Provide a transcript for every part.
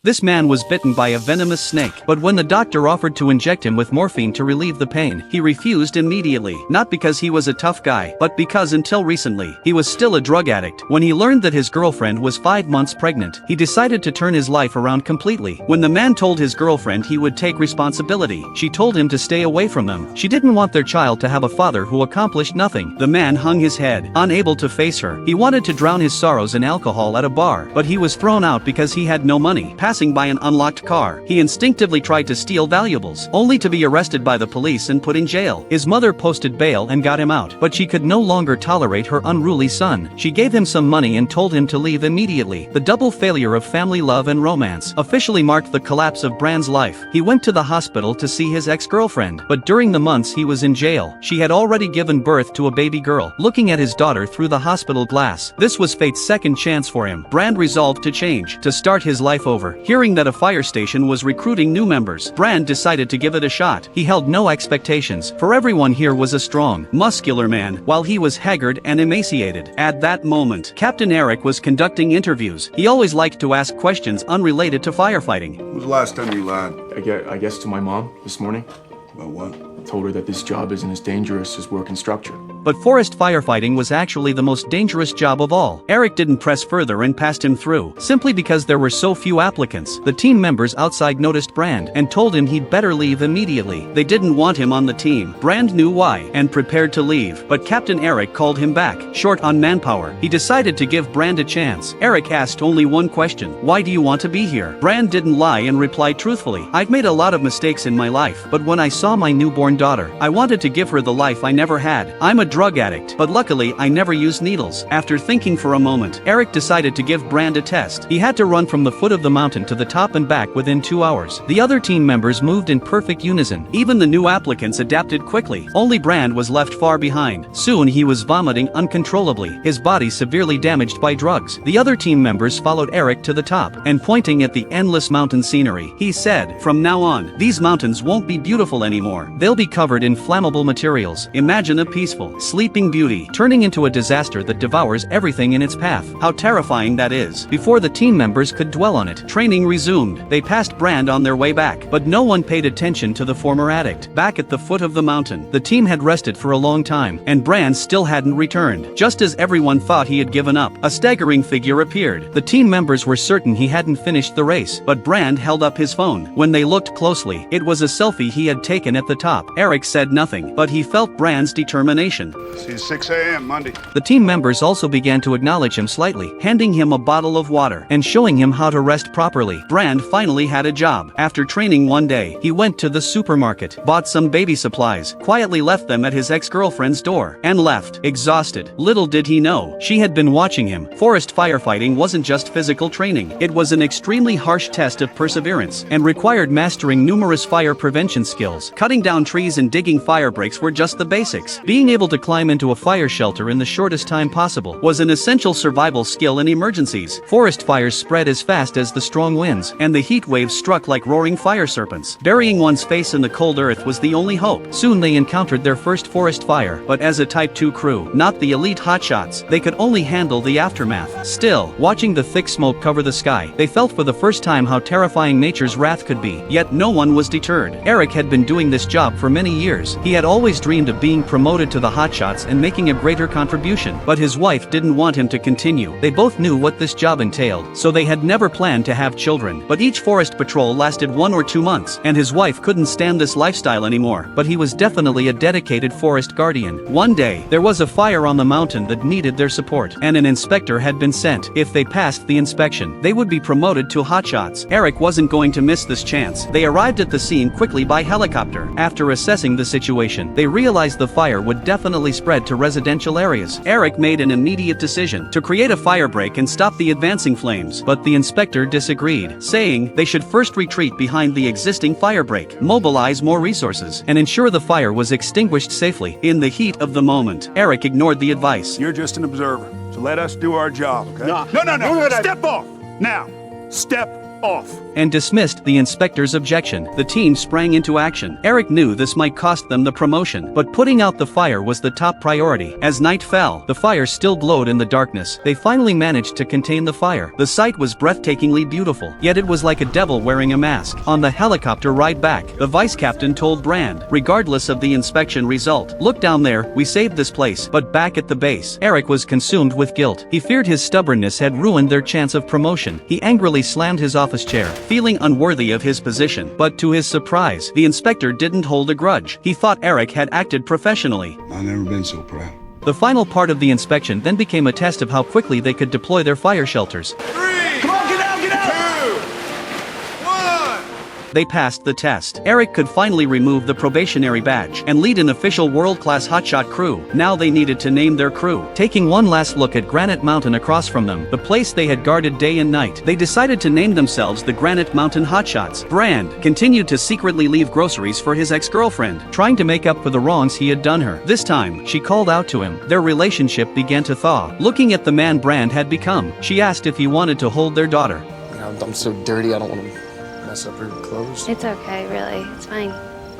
This man was bitten by a venomous snake, but when the doctor offered to inject him with morphine to relieve the pain, he refused immediately. Not because he was a tough guy, but because until recently, he was still a drug addict. When he learned that his girlfriend was 5 months pregnant, he decided to turn his life around completely. When the man told his girlfriend he would take responsibility, she told him to stay away from them. She didn't want their child to have a father who accomplished nothing. The man hung his head, unable to face her. He wanted to drown his sorrows in alcohol at a bar, but he was thrown out because he had no money. Passing by an unlocked car, he instinctively tried to steal valuables, only to be arrested by the police and put in jail. His mother posted bail and got him out, but she could no longer tolerate her unruly son. She gave him some money and told him to leave immediately. The double failure of family love and romance officially marked the collapse of Brand's life. He went to the hospital to see his ex-girlfriend, but during the months he was in jail, she had already given birth to a baby girl. Looking at his daughter through the hospital glass, this was fate's second chance for him. Brand resolved to change, to start his life over. Hearing that a fire station was recruiting new members, Brand decided to give it a shot. He held no expectations, for everyone here was a strong, muscular man, while he was haggard and emaciated. At that moment, Captain Eric was conducting interviews. He always liked to ask questions unrelated to firefighting. When was the last time you lied? I guess to my mom this morning. About what? Told her that this job isn't as dangerous as working structure. But forest firefighting was actually the most dangerous job of all. Eric didn't press further and passed him through, simply because there were so few applicants. The team members outside noticed Brand and told him he'd better leave immediately. They didn't want him on the team. Brand knew why and prepared to leave, but Captain Eric called him back. Short on manpower, he decided to give Brand a chance. Eric asked only one question: why do you want to be here? Brand didn't lie and replied truthfully: I've made a lot of mistakes in my life, but when I saw my newborn daughter, I wanted to give her the life I never had. I'm a drug addict, but luckily I never use needles. After thinking for a moment, Eric decided to give Brand a test. He had to run from the foot of the mountain to the top and back within 2 hours. The other team members moved in perfect unison. Even the new applicants adapted quickly. Only Brand was left far behind. Soon he was vomiting uncontrollably, his body severely damaged by drugs. The other team members followed Eric to the top, and pointing at the endless mountain scenery, he said, "From now on, these mountains won't be beautiful anymore. They'll be covered in flammable materials. Imagine a peaceful, sleeping beauty turning into a disaster that devours everything in its path. How terrifying that is." Before the team members could dwell on it, training resumed. They passed Brand on their way back, but no one paid attention to the former addict. Back at the foot of the mountain, the team had rested for a long time, and Brand still hadn't returned. Just as everyone thought he had given up, a staggering figure appeared. The team members were certain he hadn't finished the race, but Brand held up his phone. When they looked closely, it was a selfie he had taken at the top. Eric said nothing, but he felt Brand's determination. See you 6 a.m. Monday. The team members also began to acknowledge him slightly, handing him a bottle of water and showing him how to rest properly. Brand finally had a job. After training one day, he went to the supermarket, bought some baby supplies, quietly left them at his ex-girlfriend's door, and left, exhausted. Little did he know, she had been watching him. Forest firefighting wasn't just physical training. It was an extremely harsh test of perseverance, and required mastering numerous fire prevention skills. Cutting down trees and digging fire breaks were just the basics. Being able to climb into a fire shelter in the shortest time possible was an essential survival skill in emergencies. Forest fires spread as fast as the strong winds, and the heat waves struck like roaring fire serpents. Burying one's face in the cold earth was the only hope. Soon they encountered their first forest fire, but as a Type 2 crew, not the elite hotshots, they could only handle the aftermath. Still, watching the thick smoke cover the sky, they felt for the first time how terrifying nature's wrath could be. Yet no one was deterred. Eric had been doing this job for many years. He had always dreamed of being promoted to the hotshots and making a greater contribution, but his wife didn't want him to continue. They both knew what this job entailed, so they had never planned to have children. But each forest patrol lasted 1 or 2 months, and his wife couldn't stand this lifestyle anymore. But he was definitely a dedicated forest guardian. One day, there was a fire on the mountain that needed their support, and an inspector had been sent. If they passed the inspection, they would be promoted to hotshots. Eric wasn't going to miss this chance. They arrived at the scene quickly by helicopter. After assessing the situation, they realized the fire would definitely spread to residential areas. Eric made an immediate decision to create a fire break and stop the advancing flames, but the inspector disagreed, saying they should first retreat behind the existing fire break, mobilize more resources, and ensure the fire was extinguished safely. In the heat of the moment, Eric ignored the advice. You're just an observer, so let us do our job, okay? No. No. Step off! Now, step off. and dismissed the inspector's objection. The team sprang into action. Eric knew this might cost them the promotion, but putting out the fire was the top priority. As night fell, the fire still glowed in the darkness. They finally managed to contain the fire. The sight was breathtakingly beautiful, yet it was like a devil wearing a mask. On the helicopter ride back, the vice captain told Brand, regardless of the inspection result, "Look down there, we saved this place." But back at the base, Eric was consumed with guilt. He feared his stubbornness had ruined their chance of promotion. He angrily slammed his office chair, feeling unworthy of his position. But to his surprise, the inspector didn't hold a grudge. He thought Eric had acted professionally. I've never been so proud. The final part of the inspection then became a test of how quickly they could deploy their fire shelters. 3! Come on, get out, get out! 2! 1! They passed the test. Eric could finally remove the probationary badge and lead an official world-class hotshot crew. Now they needed to name their crew. Taking one last look at Granite Mountain across from them, the place they had guarded day and night, they decided to name themselves the Granite Mountain Hotshots. Brand continued to secretly leave groceries for his ex-girlfriend, trying to make up for the wrongs he had done her. This time, she called out to him. Their relationship began to thaw. Looking at the man Brand had become, she asked if he wanted to hold their daughter. I'm so dirty, I don't want to mess up her clothes. It's okay, really. It's fine.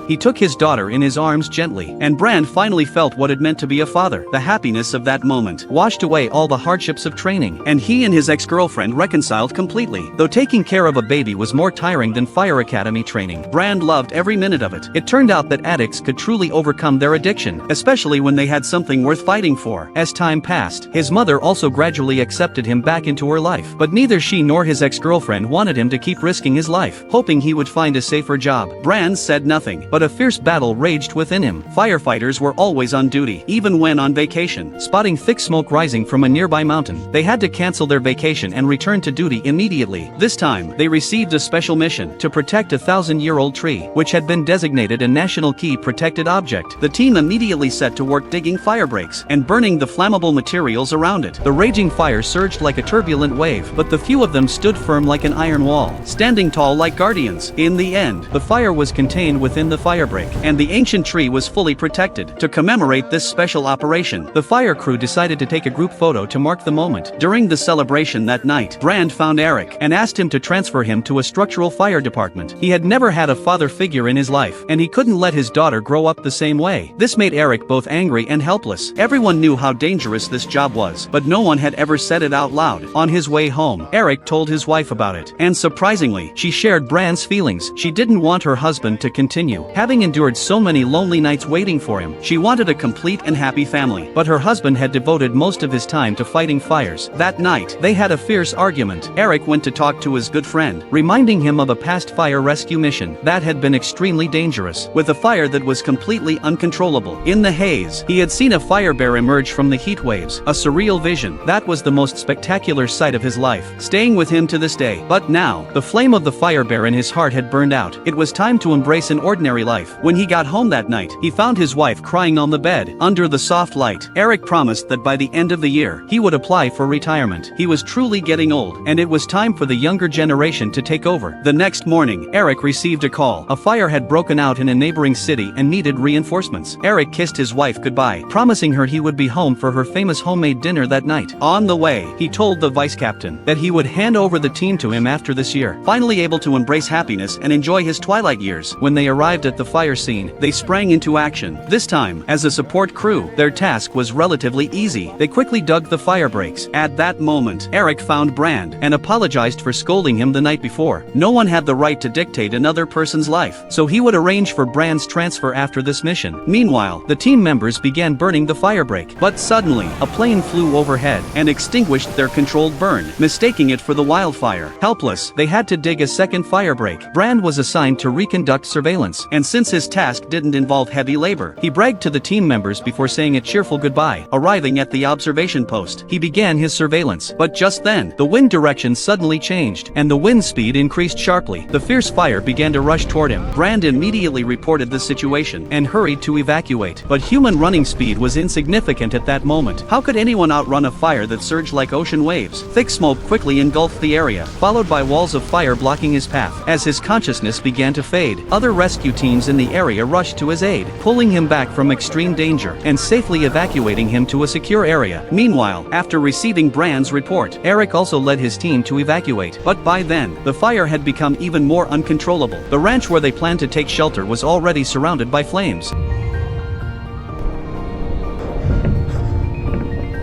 He took his daughter in his arms gently, and Brand finally felt what it meant to be a father. The happiness of that moment washed away all the hardships of training, and he and his ex-girlfriend reconciled completely. Though taking care of a baby was more tiring than fire academy training, Brand loved every minute of it. It turned out that addicts could truly overcome their addiction, especially when they had something worth fighting for. As time passed, his mother also gradually accepted him back into her life, but neither she nor his ex-girlfriend wanted him to keep risking his life, hoping he would find a safer job. Brand said nothing, but a fierce battle raged within him. Firefighters were always on duty, even when on vacation. Spotting thick smoke rising from a nearby mountain, they had to cancel their vacation and return to duty immediately. This time, they received a special mission to protect a 1,000-year-old tree, which had been designated a National Key Protected Object. The team immediately set to work digging fire breaks and burning the flammable materials around it. The raging fire surged like a turbulent wave, but the few of them stood firm like an iron wall, standing tall like guardians. In the end, the fire was contained within the firebreak, and the ancient tree was fully protected. To commemorate this special operation, the fire crew decided to take a group photo to mark the moment. During the celebration that night, Brand found Eric and asked him to transfer him to a structural fire department. He had never had a father figure in his life, and he couldn't let his daughter grow up the same way. This made Eric both angry and helpless. Everyone knew how dangerous this job was, but no one had ever said it out loud. On his way home, Eric told his wife about it, and surprisingly, she shared Brand's feelings. She didn't want her husband to continue having endured so many lonely nights waiting for him. She wanted a complete and happy family, but her husband had devoted most of his time to fighting fires. That night, they had a fierce argument. Eric went to talk to his good friend, reminding him of a past fire rescue mission that had been extremely dangerous, with a fire that was completely uncontrollable. In the haze, he had seen a fire bear emerge from the heat waves, a surreal vision. That was the most spectacular sight of his life, staying with him to this day. But now, the flame of the fire bear in his heart had burned out. It was time to embrace an ordinary life. When he got home that night, he found his wife crying on the bed, under the soft light. Eric promised that by the end of the year, he would apply for retirement. He was truly getting old, and it was time for the younger generation to take over. The next morning, Eric received a call. A fire had broken out in a neighboring city and needed reinforcements. Eric kissed his wife goodbye, promising her he would be home for her famous homemade dinner that night. On the way, he told the vice captain that he would hand over the team to him after this year. Finally able to embrace happiness and enjoy his twilight years, when they arrived at the fire scene, they sprang into action. This time, as a support crew, their task was relatively easy. They quickly dug the fire breaks. At that moment, Eric found Brand and apologized for scolding him the night before. No one had the right to dictate another person's life, so he would arrange for Brand's transfer after this mission. Meanwhile, the team members began burning the fire break, but suddenly, a plane flew overhead and extinguished their controlled burn, mistaking it for the wildfire. Helpless, they had to dig a second fire break. Brand was assigned to reconduct surveillance, and since his task didn't involve heavy labor, he bragged to the team members before saying a cheerful goodbye. Arriving at the observation post, he began his surveillance, but just then, the wind direction suddenly changed, and the wind speed increased sharply. The fierce fire began to rush toward him. Brand immediately reported the situation and hurried to evacuate, but human running speed was insignificant at that moment. How could anyone outrun a fire that surged like ocean waves? Thick smoke quickly engulfed the area, followed by walls of fire blocking his path. As his consciousness began to fade, other rescue teams teams in the area rushed to his aid, pulling him back from extreme danger and safely evacuating him to a secure area. Meanwhile, after receiving Brand's report, Eric also led his team to evacuate. But by then, the fire had become even more uncontrollable. The ranch where they planned to take shelter was already surrounded by flames.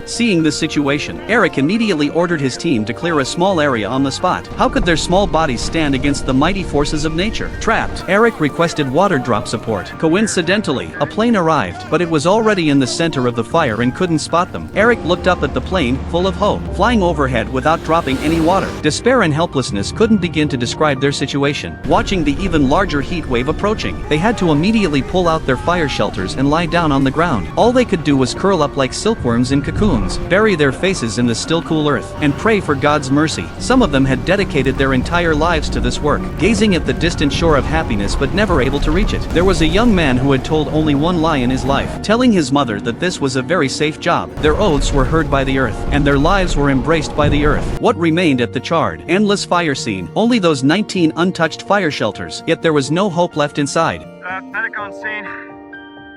Seeing the situation, Eric immediately ordered his team to clear a small area on the spot. How could their small bodies stand against the mighty forces of nature? Trapped, Eric requested water drop support. Coincidentally, a plane arrived, but it was already in the center of the fire and couldn't spot them. Eric looked up at the plane, full of hope, flying overhead without dropping any water. Despair and helplessness couldn't begin to describe their situation. Watching the even larger heat wave approaching, they had to immediately pull out their fire shelters and lie down on the ground. All they could do was curl up like silkworms in cocoons, bury their faces in the still cool earth, and pray for God's mercy. Some of them had dedicated their entire lives to this work, gazing at the distant shore of happiness but never able to reach it. There was a young man who had told only one lie in his life, telling his mother that this was a very safe job. Their oaths were heard by the earth, and their lives were embraced by the earth. What remained at the charred, endless fire scene? Only those 19 untouched fire shelters, yet there was no hope left inside. Medic on scene.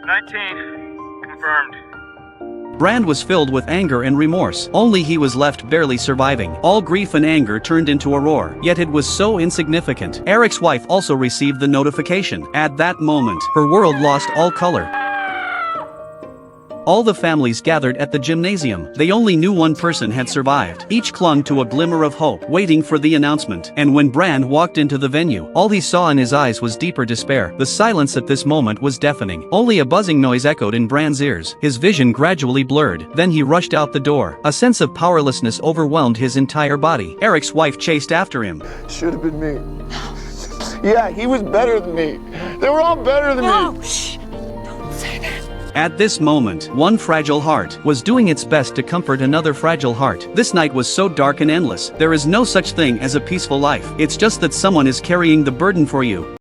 19. Confirmed. Brand was filled with anger and remorse. Only he was left barely surviving. All grief and anger turned into a roar, yet it was so insignificant. Eric's wife also received the notification. At that moment, her world lost all color. All the families gathered at the gymnasium. They only knew one person had survived. Each clung to a glimmer of hope, waiting for the announcement. And when Brand walked into the venue, all he saw in his eyes was deeper despair. The silence at this moment was deafening. Only a buzzing noise echoed in Brand's ears. His vision gradually blurred. Then he rushed out the door. A sense of powerlessness overwhelmed his entire body. Eric's wife chased after him. Should have been me. Yeah, he was better than me. They were all better than me. No, shh. Don't say that. At this moment, one fragile heart was doing its best to comfort another fragile heart. This night was so dark and endless. There is no such thing as a peaceful life. It's just that someone is carrying the burden for you.